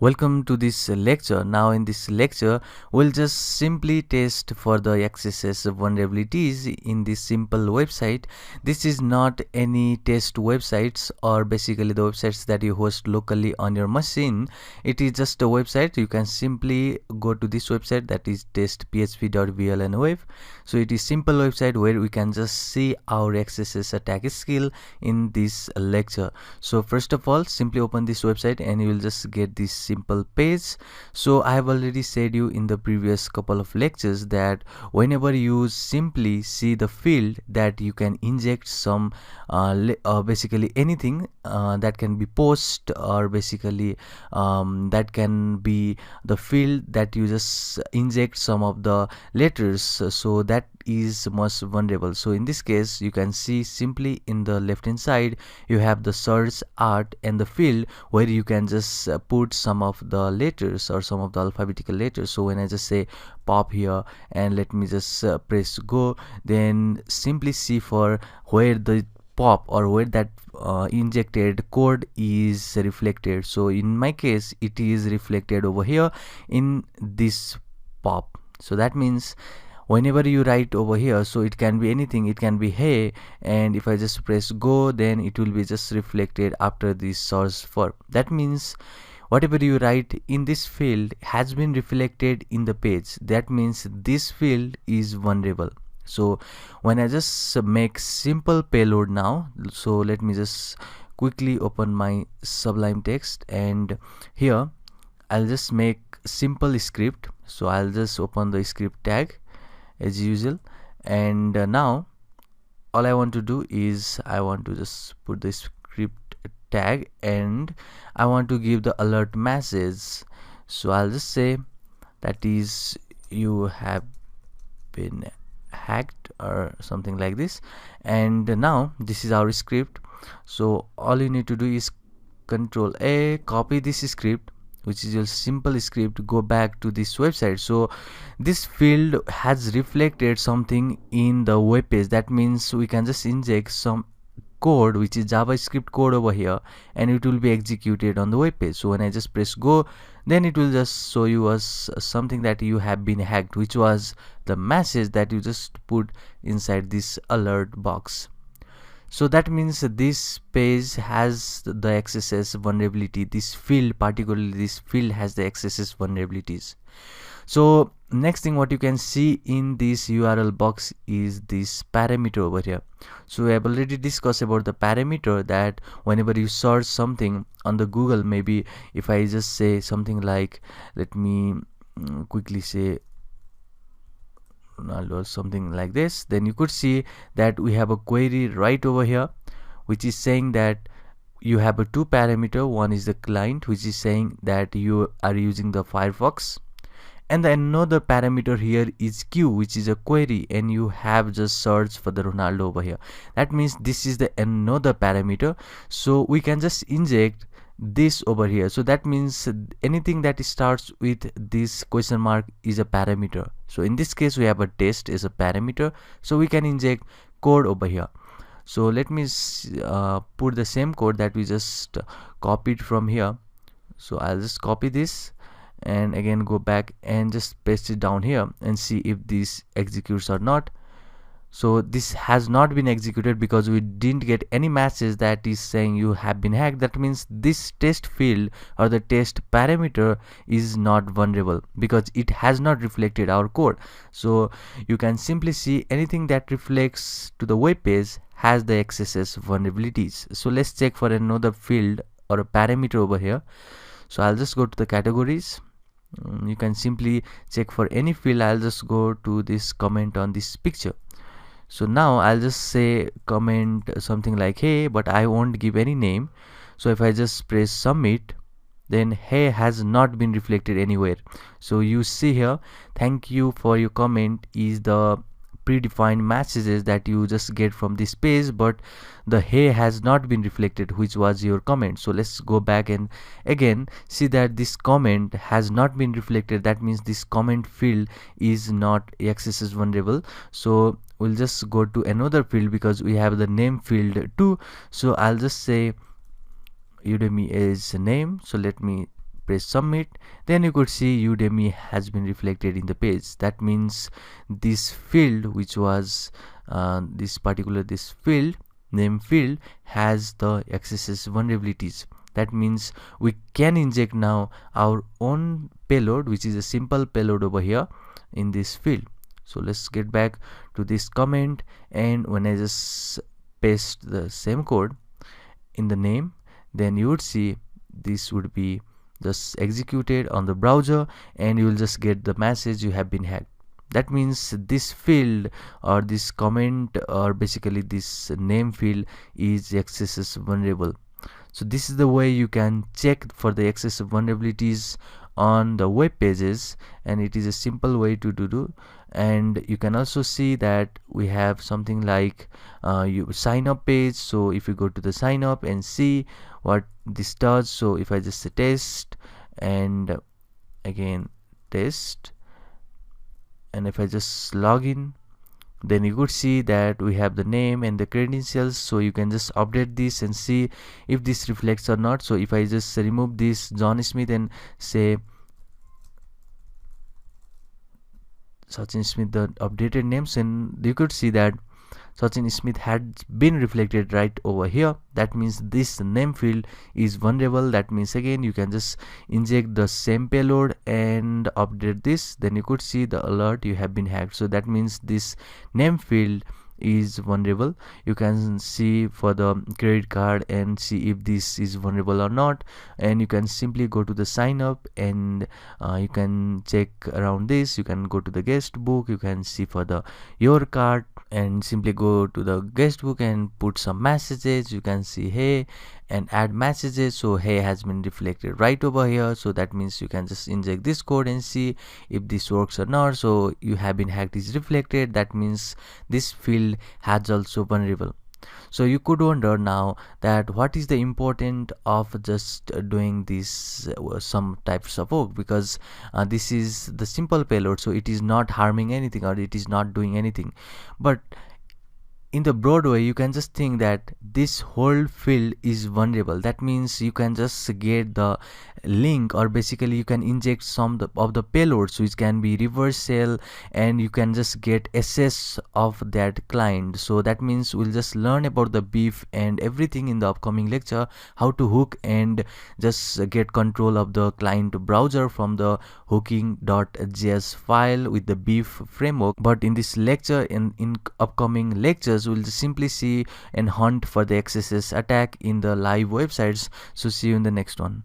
Welcome to this lecture. Now in this lecture, we'll just simply test for the accesses vulnerabilities in this simple website. This is not any test websites or basically the websites that you host locally on your machine. It is just a website. You can simply go to this website, that is testphp.vlnweb. So it is simple website where we can just see our accesses attack skill in this lecture. So first of all, simply open this website and you will just get this simple page. So I have already said you in the previous couple of lectures that whenever you simply see the field that you can inject some basically anything that can be post, or basically that can be the field that you just inject some of the letters, so that is most vulnerable. So in this case, you can see simply in the left hand side you have the search art and the field where you can just put some of the letters or some of the alphabetical letters. So when I just say pop here and let me just press go, then simply see for where the pop or where that injected code is reflected. So in my case it is reflected over here in this pop. So that means whenever you write over here, so it can be anything, it can be hey, and if I just press go, then it will be just reflected after this source for. That means whatever you write in this field has been reflected in the page. That means this field is vulnerable. So when I just make simple payload now, so let me just quickly open my Sublime Text, and here I'll just make simple script. So I'll just open the script tag as usual, and now all I want to do is I want to just put the script tag and I want to give the alert message. So I'll just say that is you have been hacked or something like this, and now this is our script. So all you need to do is Control A, copy this script, which is your simple script, go back to this website. So this field has reflected something in the web page. That means we can just inject some code which is JavaScript code over here and it will be executed on the web page. So when I just press go, then it will just show you as something that you have been hacked, which was the message that you just put inside this alert box. So that means this page has the XSS vulnerability. This field, particularly this field, has the XSS vulnerabilities. So next thing what you can see in this URL box is this parameter over here. So we have already discussed about the parameter, that whenever you search something on the Google, maybe if I just say something like, let me quickly say Ronaldo or something like this, then you could see that we have a query right over here which is saying that you have a two parameter. One is the client, which is saying that you are using the Firefox, and then another parameter here is Q, which is a query, and you have just searched for the Ronaldo over here. That means this is the another parameter, so we can just inject this over here. So that means anything that starts with this question mark is a parameter. So in this case we have a test as a parameter, so we can inject code over here. So let me put the same code that we just copied from here. So I'll just copy this and again go back and just paste it down here and see if this executes or not. So this has not been executed because we didn't get any message that is saying you have been hacked. That means this test field or the test parameter is not vulnerable because it has not reflected our code. So you can simply see anything that reflects to the web page has the XSS vulnerabilities. So let's check for another field or a parameter over here. So I'll just go to the categories. You can simply check for any field. I'll just go to this comment on this picture. So now I'll just say comment something like hey, but I won't give any name. So if I just press submit, then hey has not been reflected anywhere. So you see here, thank you for your comment is the predefined messages that you just get from this page, but the hey has not been reflected, which was your comment. So let's go back and again see that this comment has not been reflected. That means this comment field is not XSS vulnerable. So we'll just go to another field because we have the name field too. So I'll just say Udemy is name. So let me press submit, then you could see Udemy has been reflected in the page. That means this field, which was this field name field, has the XSS vulnerabilities. That means we can inject now our own payload, which is a simple payload over here in this field. So let's get back to this comment, and when I just paste the same code in the name, then you would see this would be just executed on the browser, and you will just get the message you have been hacked. That means this field or this comment or basically this name field is XSS vulnerable. So this is the way you can check for the XSS vulnerabilities on the web pages, and it is a simple way to do. And you can also see that we have something like you sign up page. So if you go to the sign up and see what this does, so if I just say test and again test, and if I just log in, then you could see that we have the name and the credentials. So you can just update this and see if this reflects or not. So if I just remove this John Smith and say Sachin Smith, the updated names, and you could see that Sachin Smith had been reflected right over here. That means this name field is vulnerable. That means again you can just inject the same payload and update this, then you could see the alert you have been hacked. So that means this name field is vulnerable. You can see for the credit card and see if this is vulnerable or not, and you can simply go to the sign up and you can check around this. You can go to the guest book, you can see for the your card and simply go to the guest book and put some messages. You can see hey and add messages. So hey has been reflected right over here. So that means you can just inject this code and see if this works or not. So you have been hacked is reflected. That means this field has also vulnerable. So you could wonder now that what is the importance of just doing this some types of work, because this is the simple payload, so it is not harming anything or it is not doing anything. But in the broad way, you can just think that this whole field is vulnerable. That means you can just get the link, or basically you can inject some of the payloads which can be reverse shell, and you can just get access of that client. So that means we'll just learn about the beef and everything in the upcoming lecture, how to hook and just get control of the client browser from the hooking.js file with the beef framework. But in this lecture, in upcoming lectures, we'll just simply see and hunt for the XSS attack in the live websites. So see you in the next one.